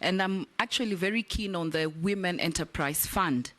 And I'm actually very keen on the Women Enterprise Fund.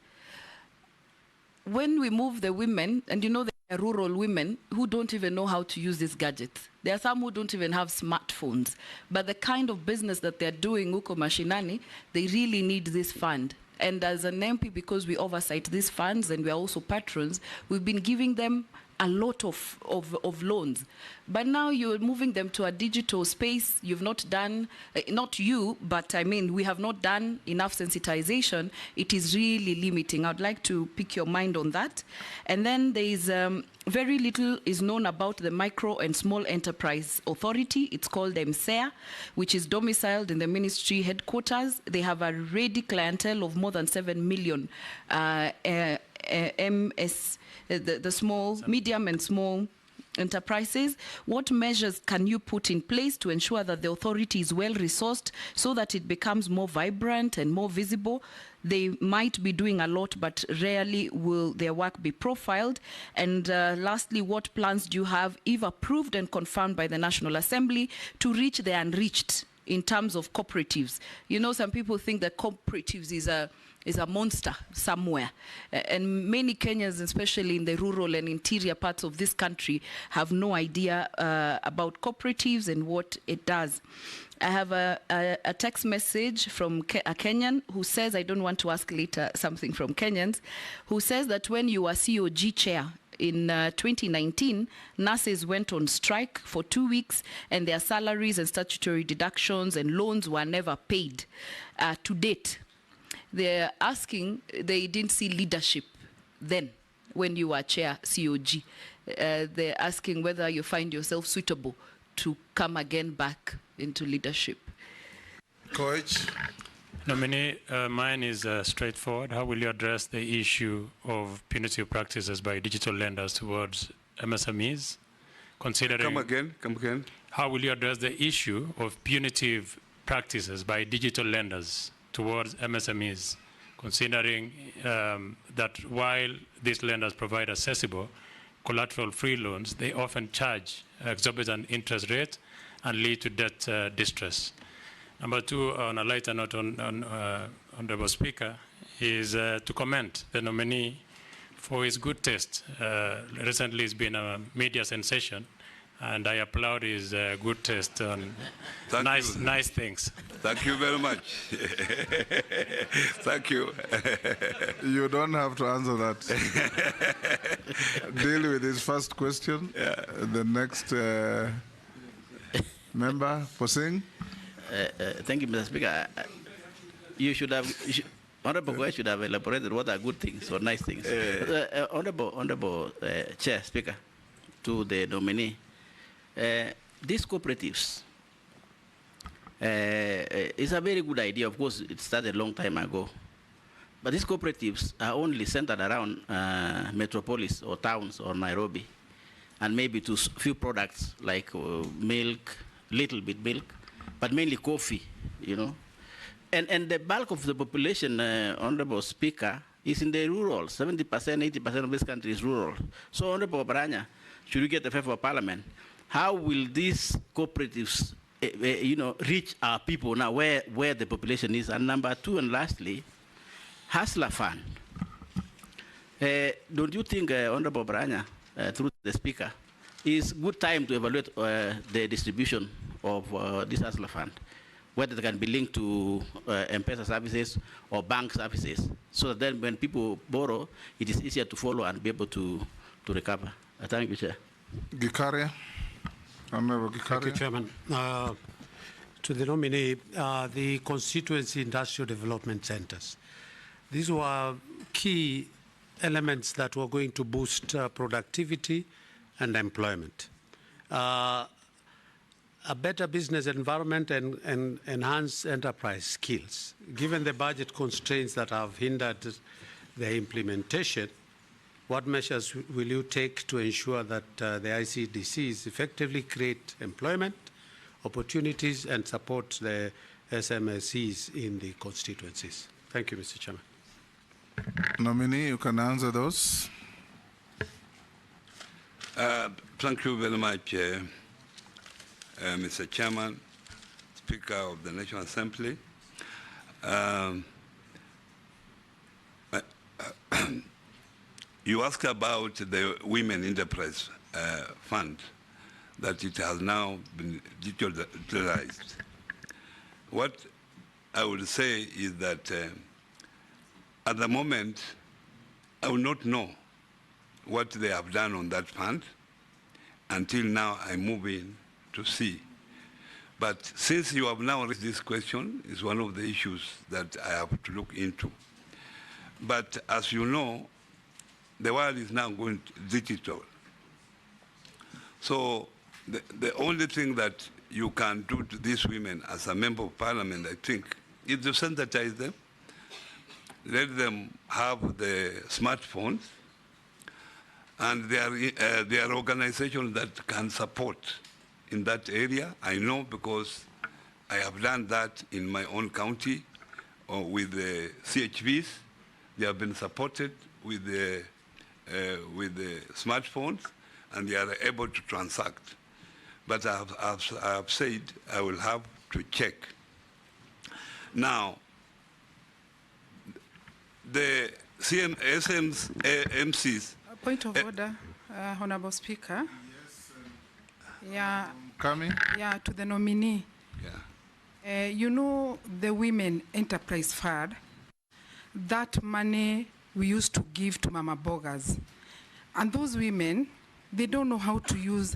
When we move the women, and you know, there are rural women who don't even know how to use these gadgets. There are some who don't even have smartphones. But the kind of business that they're doing, huko mashinani, they really need this fund. And as an MP, because we oversight these funds and we are also patrons, we've been giving them a lot of loans. But now you're moving them to a digital space. You've not done, not you, but I mean, we have not done enough sensitization. It is really limiting. I'd like to pick your mind on that. And then there is very little is known about the Micro and Small Enterprise Authority. It's called MSEA, which is domiciled in the ministry headquarters. They have a ready clientele of more than 7 million the small, medium and small enterprises. What measures can you put in place to ensure that the authority is well resourced so that it becomes more vibrant and more visible? They might be doing a lot, but rarely will their work be profiled. And lastly, what plans do you have, if approved and confirmed by the National Assembly, to reach the unreached in terms of cooperatives? You know, some people think that cooperatives is a monster somewhere. And many Kenyans, especially in the rural and interior parts of this country, have no idea about cooperatives and what it does. I have a text message from a Kenyan who says, I don't want to ask later something from Kenyans, who says that when you were COG chair in 2019, nurses went on strike for 2 weeks and their salaries and statutory deductions and loans were never paid to date. They're asking, they didn't see leadership then when you were chair COG. They're asking whether you find yourself suitable to come again back into leadership. Koech. Nominee, mine is straightforward. How will you address the issue of punitive practices by digital lenders towards MSMEs? Considering, Come again. How will you address the issue of punitive practices by digital lenders towards MSMEs, considering that while these lenders provide accessible collateral-free loans, they often charge exorbitant interest rates and lead to debt distress. Number two, on a lighter note, Honorable Speaker, is to commend the nominee for his good taste. Recently, it's been a media sensation, and I applaud his good taste on nice things. Thank you very much. Thank you. You don't have to answer that. Deal with his first question. Yeah. The next member for Singh. Thank you, Mr. Speaker. Honorable Koech should have elaborated what are good things or nice things. Honorable Chair, Speaker, to the nominee, these cooperatives is a very good idea. Of course, it started a long time ago. But these cooperatives are only centered around metropolis or towns or Nairobi, and maybe to few products like milk, little bit milk, but mainly coffee, you know. And the bulk of the population, Honorable Speaker, is in the rural. 70%, 80% of this country is rural. So, Honorable Oparanya, should we get the favor of Parliament, how will these cooperatives, reach our people now where the population is? And number two, and lastly, Hustler Fund. Don't you think, Honorable Oparanya, through the Speaker, is good time to evaluate the distribution of this Hustler Fund, whether they can be linked to M-Pesa services or bank services, so that then when people borrow, it is easier to follow and be able to recover. Thank you, Chair. Gikaria. Honorable Gikaria. Thank you, Chairman. To the nominee, the constituency industrial development centers. These were key elements that were going to boost productivity and employment. A better business environment and enhanced enterprise skills. Given the budget constraints that have hindered the implementation, what measures will you take to ensure that the ICDCs effectively create employment opportunities and support the SMSEs in the constituencies? Thank you, Mr. Chairman. Nominee, you can answer those. Thank you very much, Mr. Chairman, Speaker of the National Assembly. You asked about the Women Enterprise Fund, that it has now been digitalized. What I would say is that at the moment, I will not know what they have done on that fund until now I move in to see. But since you have now raised this question, it's one of the issues that I have to look into. But as you know, the world is now going digital. So the only thing that you can do to these women as a member of parliament, I think, is to sensitize them, let them have the smartphones, and there are organizations that can support in that area. I know because I have done that in my own county with the CHVs. They have been supported with the smartphones, and they are able to transact. But I have said I will have to check. Now, the MCs. Point of order, Honorable Speaker. Yeah. Coming? Yeah, to the nominee. Yeah. You know, the Women Enterprise Fund, that money we used to give to Mama Bogas. And those women, they don't know how to use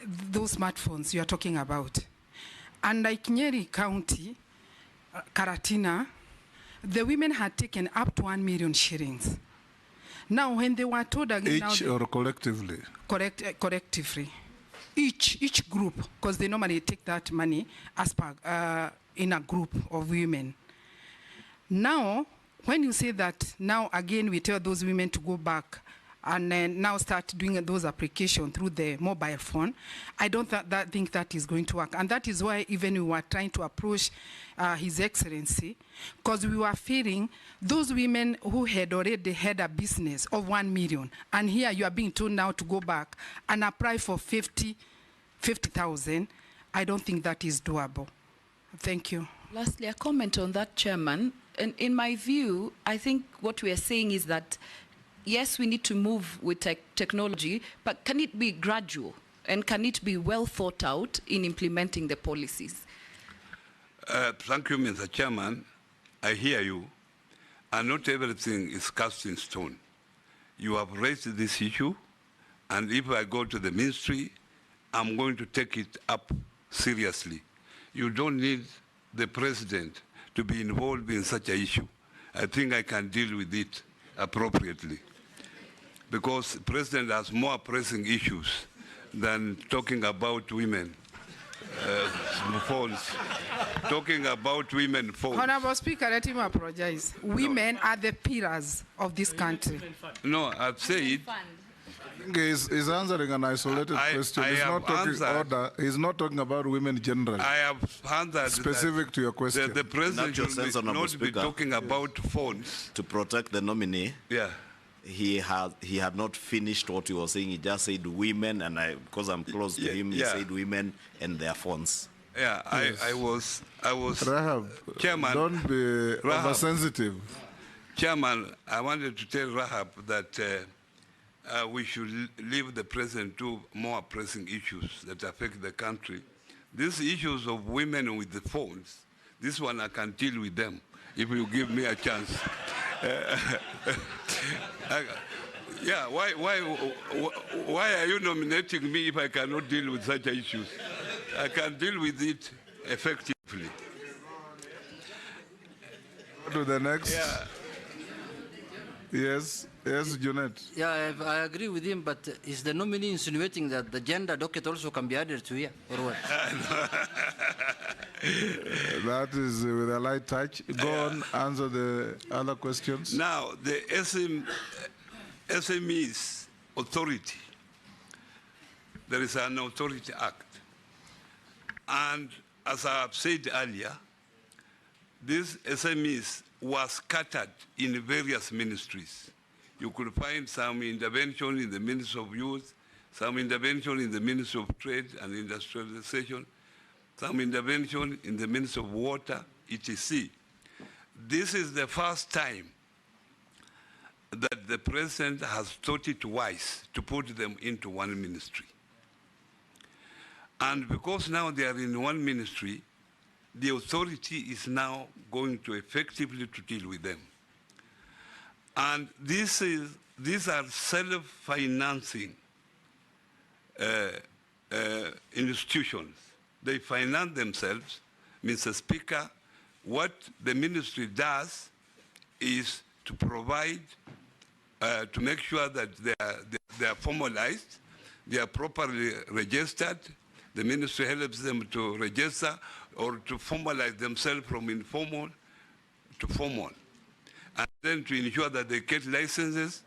those smartphones you are talking about. And like Nyeri County, Karatina, the women had taken up to 1 million shillings. Now, when they were told again... Each or collectively? Collectively. Each group, because they normally take that money as per, in a group of women. Now, when you say that, now again we tell those women to go back and now start doing those applications through the mobile phone, I don't think that is going to work. And that is why even we were trying to approach His Excellency, because we were fearing those women who had already had a business of 1 million, and here you are being told now to go back and apply for 50,000. I don't think that is doable. Thank you. Lastly, a comment on that, Chairman. And in my view, I think what we are saying is that yes, we need to move with technology, but can it be gradual? And can it be well thought out in implementing the policies? Thank you, Mr. Chairman. I hear you. And not everything is cast in stone. You have raised this issue, and if I go to the ministry, I'm going to take it up seriously. You don't need the president to be involved in such an issue. I think I can deal with it appropriately, because the president has more pressing issues than talking about women phones. Talking about women phones. Honorable Speaker, let him apologize. Women are the pillars of this country. No, I've said... He's answering an isolated question. He's not talking order. He's not talking about women generally. I have answered specific to your question. The president should not be talking about phones. To protect the nominee. Yeah. He had not finished what he was saying. He just said women, and because I'm close to him, he said women and their phones. Yeah, yes. I was Rahab, Chairman, don't be oversensitive. Chairman, I wanted to tell Rahab that we should leave the president to more pressing issues that affect the country. These issues of women with the phones, this one I can deal with them if you give me a chance. Yeah, why are you nominating me if I cannot deal with such issues? I can deal with it effectively. Go to the next. Yeah. Yes, Junet. Yeah, I agree with him, but is the nominee insinuating that the gender docket also can be added to here, or what? That is with a light touch. Go on, answer the other questions. Now, the SMEs authority, there is an authority act. And as I have said earlier, these SMEs were scattered in various ministries. You could find some intervention in the Ministry of Youth, some intervention in the Ministry of Trade and Industrialization, some intervention in the Ministry of Water, etc. this is the first time that the president has thought it wise to put them into one ministry. And because now they are in one ministry, the authority is now going to effectively to deal with them. And these are self-financing institutions. They finance themselves. Mr. Speaker, what the ministry does is to provide, to make sure that they are formalized, they are properly registered. The ministry helps them to register or to formalize themselves from informal to formal. And then to ensure that they get licenses,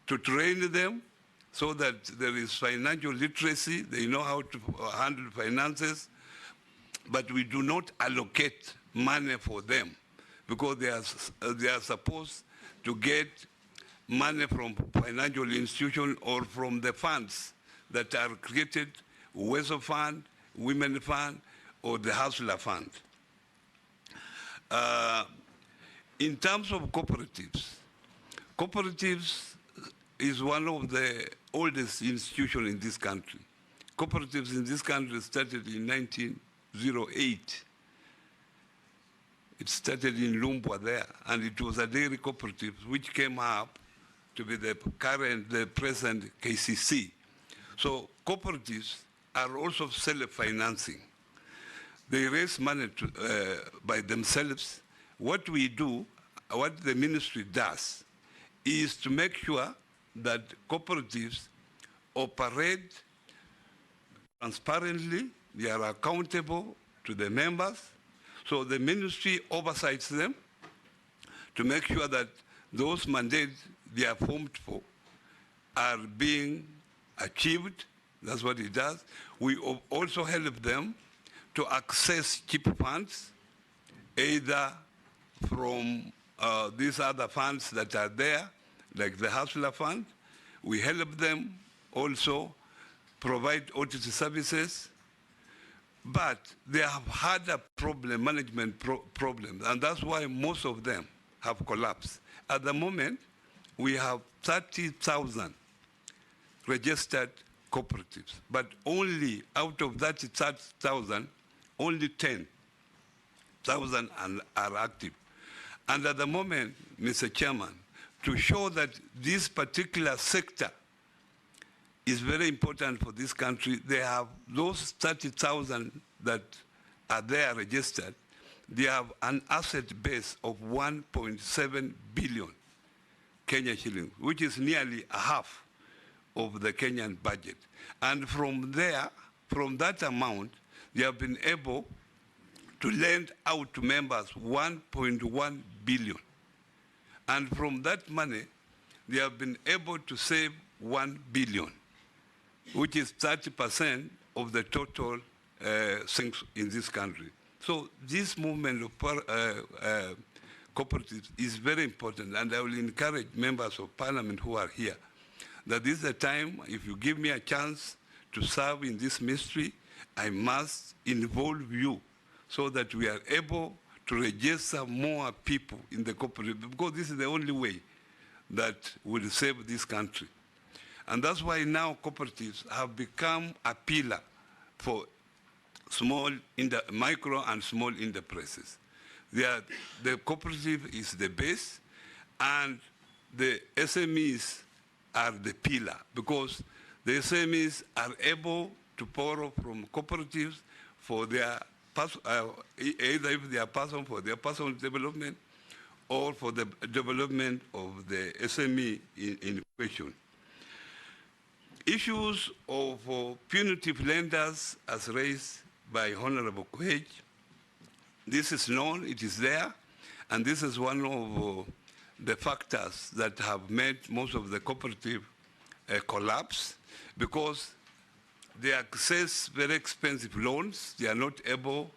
to train them so that there is financial literacy, they know how to handle finances, but we do not allocate money for them because they are supposed to get money from financial institutions or from the funds that are created, WESO Fund, Women Fund, or the Hustler Fund. In terms of cooperatives, cooperatives is one of the oldest institutions in this country. Cooperatives in this country started in 1908. It started in Lumbwa there, and it was a dairy cooperative which came up to be the present KCC. So cooperatives are also self-financing. They raise money by themselves. What we do, what the ministry does, is to make sure that cooperatives operate transparently, they are accountable to the members, so the ministry oversights them to make sure that those mandates they are formed for are being achieved. That's what it does. We also help them to access cheap funds, either from these other funds that are there, like the Hustler Fund. We help them also provide audit services, but they have had a problem, management problem, and that's why most of them have collapsed. At the moment, we have 30,000 registered cooperatives, but only out of that 30,000, only 10,000 are active. And at the moment, Mr. Chairman, to show that this particular sector is very important for this country, they have those 30,000 that are there registered, they have an asset base of 1.7 billion Kenya shillings, which is nearly a half of the Kenyan budget. And from there, from that amount, they have been able to lend out to members 1.1 billion. And from that money, they have been able to save 1 billion, which is 30% of the total things in this country. So this movement of cooperatives is very important, and I will encourage members of parliament who are here that this is a time, if you give me a chance to serve in this ministry, I must involve you so that we are able to register more people in the cooperative, because this is the only way that will save this country. And that's why now cooperatives have become a pillar for micro and small enterprises. The cooperative is the base, and the SMEs are the pillar, because the SMEs are able to borrow from cooperatives for their, either if they are person for their personal development or for the development of the SME in question. Issues of punitive lenders as raised by Honorable Koech, this is known, it is there, and this is one of the factors that have made most of the cooperative collapse, because they access very expensive loans. They are not able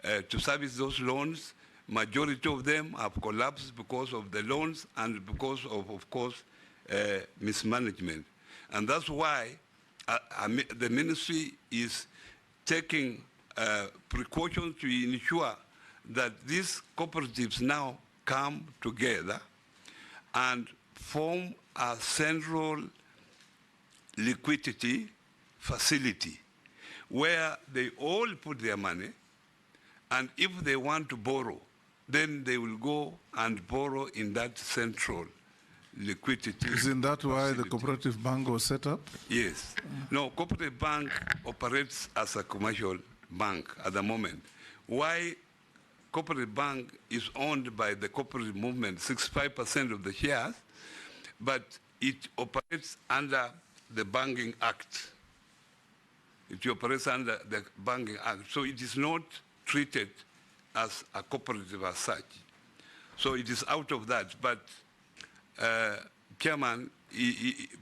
to service those loans. Majority of them have collapsed because of the loans and because of course, mismanagement. And that's why the ministry is taking precautions to ensure that these cooperatives now come together and form a central liquidity facility where they all put their money, and if they want to borrow, then they will go and borrow in that central liquidity. Isn't that why facility. the cooperative bank was set up? Yes. No, cooperative bank operates as a commercial bank at the moment. Why cooperative bank is owned by the cooperative movement, 65% of the shares, but it operates under the Banking Act. It operates under the Banking Act. So it is not treated as a cooperative as such. So it is out of that. But Chairman,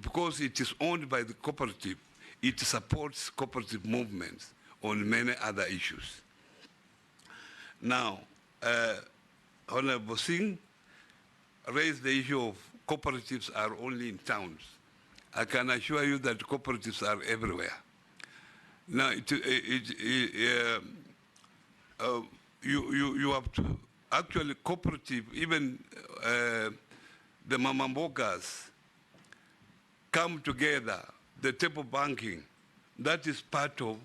because it is owned by the cooperative, it supports cooperative movements on many other issues. Now, Honorable Singh raised the issue of cooperatives are only in towns. I can assure you that cooperatives are everywhere. Now, you have to, actually cooperative, even the mamambokas come together, the table banking, that is part of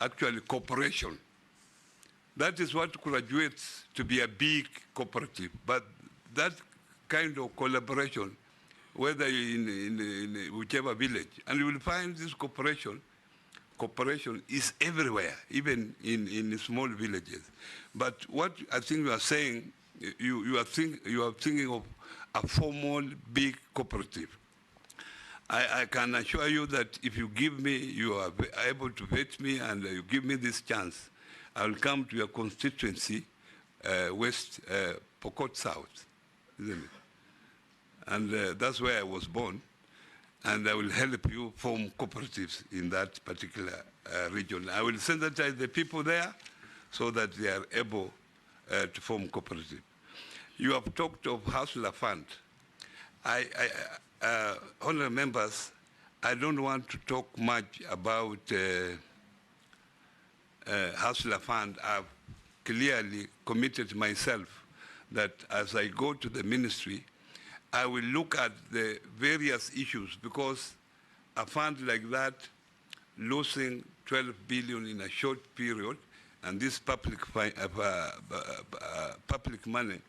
actually cooperation. That is what graduates to be a big cooperative. But that kind of collaboration, whether in whichever village, and you will find this cooperation is everywhere, even in small villages. But what I think you are saying, you are thinking of a formal big cooperative. I can assure you that if you give me, you are able to vet me and you give me this chance, I will come to your constituency, West Pokot South, isn't it? And that's where I was born. And I will help you form cooperatives in that particular region. I will sensitize the people there so that they are able to form cooperatives. You have talked of Hustler Fund. Honourable members, I don't want to talk much about Hustler Fund. I've clearly committed myself that as I go to the ministry, I will look at the various issues, because a fund like that losing 12 billion in a short period, and this public money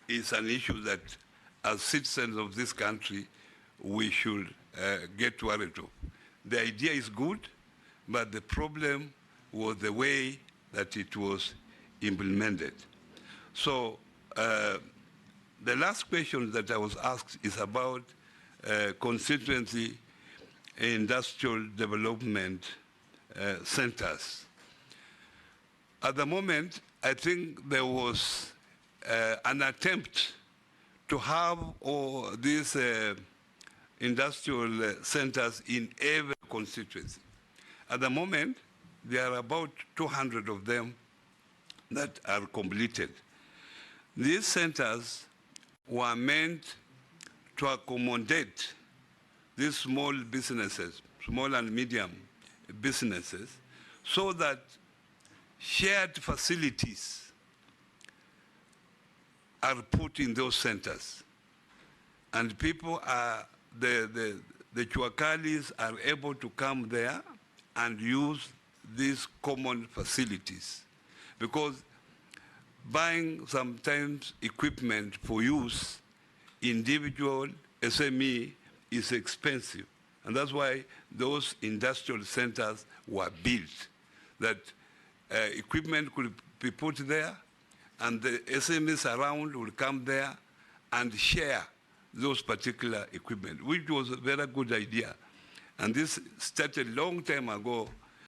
is an issue that as citizens of this country, we should get worried of. The idea is good, but the problem was the way that it was implemented. So the last question that I was asked is about constituency industrial development centers. At the moment, I think there was an attempt to have all these industrial centers in every constituency. At the moment, there are about 200 of them that are completed. These centers were meant to accommodate these small businesses, small and medium businesses, so that shared facilities are put in those centers. And people are, the Chuakalis are able to come there and use these common facilities. Because buying sometimes equipment for use, individual, SME, is expensive. And that's why those industrial centers were built, that equipment could be put there, and the SMEs around will come there and share those particular equipment, which was a very good idea. And this started a long time ago